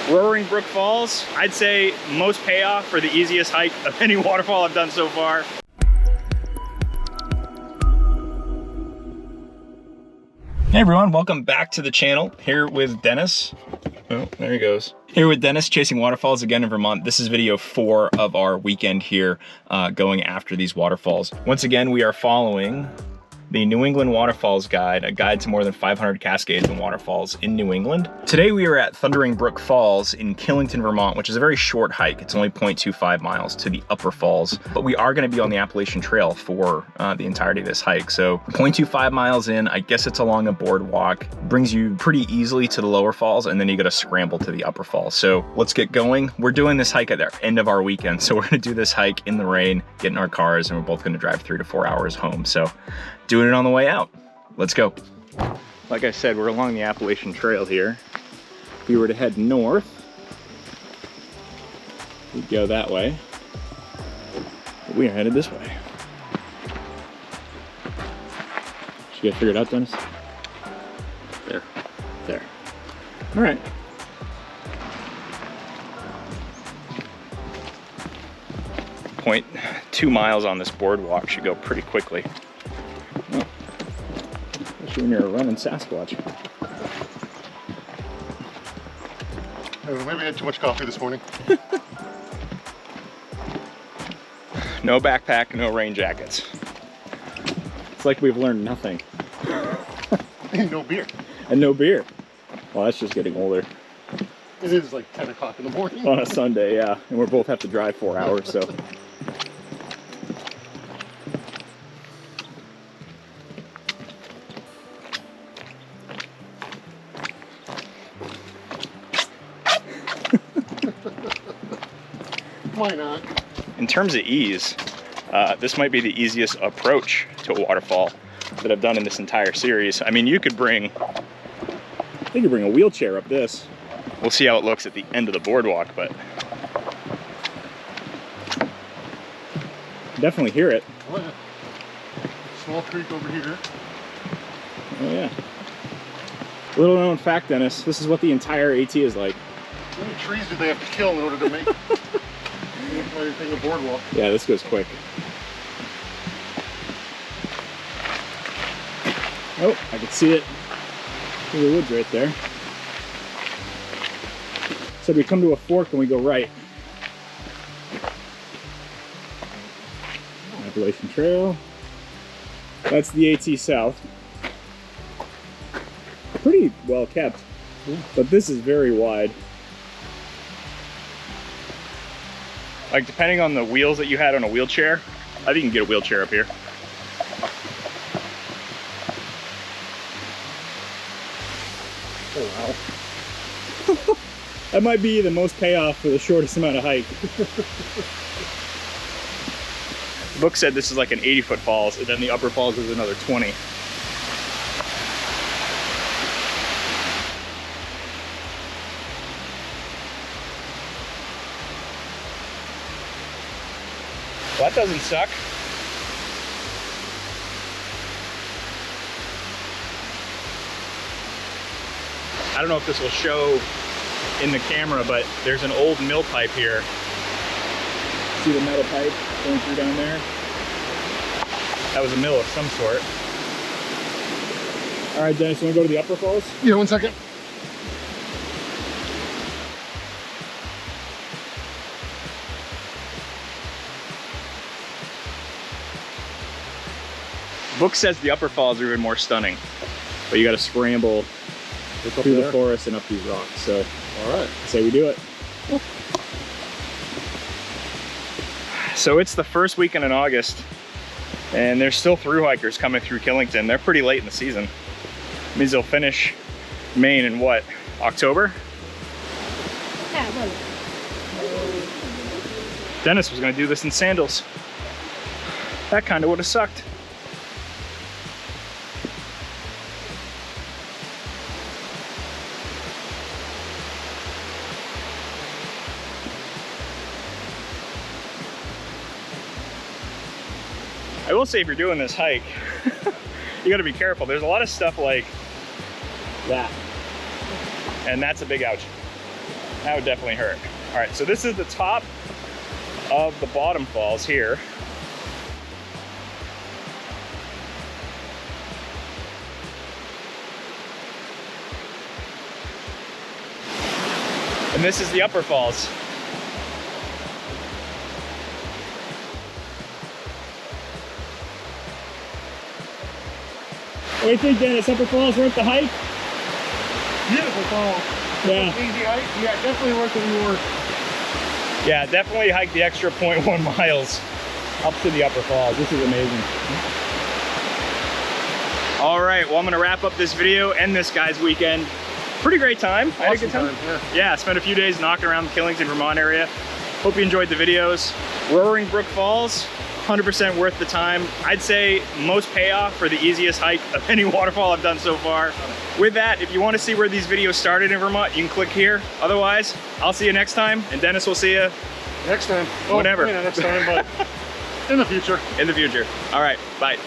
Thundering Brook Falls, I'd say most payoff for the easiest hike of any waterfall I've done so far. Hey everyone, welcome back to the channel. Here with Dennis. Oh, there he goes. Here with Dennis, chasing waterfalls again in Vermont. This is video 4 of our weekend here, going after these waterfalls. Once again, we are following the New England Waterfalls Guide, a guide to more than 500 cascades and waterfalls in New England. Today we are at Thundering Brook Falls in Killington, Vermont, which is a very short hike. It's only 0.25 miles to the upper falls, but we are gonna be on the Appalachian Trail for the entirety of this hike. So 0.25 miles in, I guess it's along a boardwalk, brings you pretty easily to the lower falls, and then you gotta scramble to the upper falls. So let's get going. We're doing this hike at the end of our weekend. So we're gonna do this hike in the rain, get in our cars, and we're both gonna drive 3 to 4 hours home. So doing it on the way out. Let's go. Like I said, we're along the Appalachian Trail here. If we were to head north, we'd go that way. But we are headed this way. Should you get figured out, Dennis? There. There. All right. .2 miles on this boardwalk should go pretty quickly. When you're running Sasquatch. Maybe I had too much coffee this morning. No backpack, no rain jackets. It's like we've learned nothing. And no beer. And no beer. Well, that's just getting older. It is like 10 o'clock in the morning. On a Sunday, yeah. And we both have to drive 4 hours, so. Why not? In terms of ease, this might be the easiest approach to a waterfall that I've done in this entire series. I mean, you could bring a wheelchair up this. We'll see how it looks at the end of the boardwalk, but definitely hear it. Oh, yeah. Small creek over here. Oh yeah. Little known fact, Dennis, this is what the entire AT is like. How many trees did they have to kill in order to make the entire thing a boardwalk? Yeah, this goes quick. Oh, I can see it through the woods right there. So we come to a fork and we go right. Appalachian Trail. That's the AT South. Pretty well kept, but this is very wide. Like, depending on the wheels that you had on a wheelchair, I think you can get a wheelchair up here. Oh wow. That might be the most payoff for the shortest amount of hike. The book said this is like an 80-foot falls, and then the upper falls is another 20. Well, that doesn't suck. I don't know if this will show in the camera, but there's an old mill pipe here. See the metal pipe going through down there? That was a mill of some sort. All right, Dennis, you want to go to the upper falls? Yeah, 1 second. The book says the upper falls are even more stunning, but you got to scramble through the forest and up these rocks. So, all right, say we do it. So it's the first weekend in August, and there's still thru hikers coming through Killington. They're pretty late in the season. It means they'll finish Maine in what, October? Yeah, well. Dennis was gonna do this in sandals. That kind of would have sucked. I will say, if you're doing this hike, you gotta be careful. There's a lot of stuff like that. And that's a big ouch. That would definitely hurt. All right, so this is the top of the bottom falls here. And this is the upper falls. What do you think, Dennis? Upper falls worth the hike? Beautiful fall. Yeah. Easy hike. Yeah, definitely worth the reward. Yeah, definitely hike the extra 0.1 miles up to the upper falls. This is amazing. All right, well, I'm gonna wrap up this video, end this guy's weekend. Pretty great time. I had a good time. Yeah, spent a few days knocking around the Killington, Vermont area. Hope you enjoyed the videos. Roaring Brook Falls, 100% worth the time. I'd say most payoff for the easiest hike of any waterfall I've done so far. With that, if you want to see where these videos started in Vermont, you can click here. Otherwise, I'll see you next time, and Dennis will see you next time. Well, whenever. Next time, but in the future. In the future. All right, bye.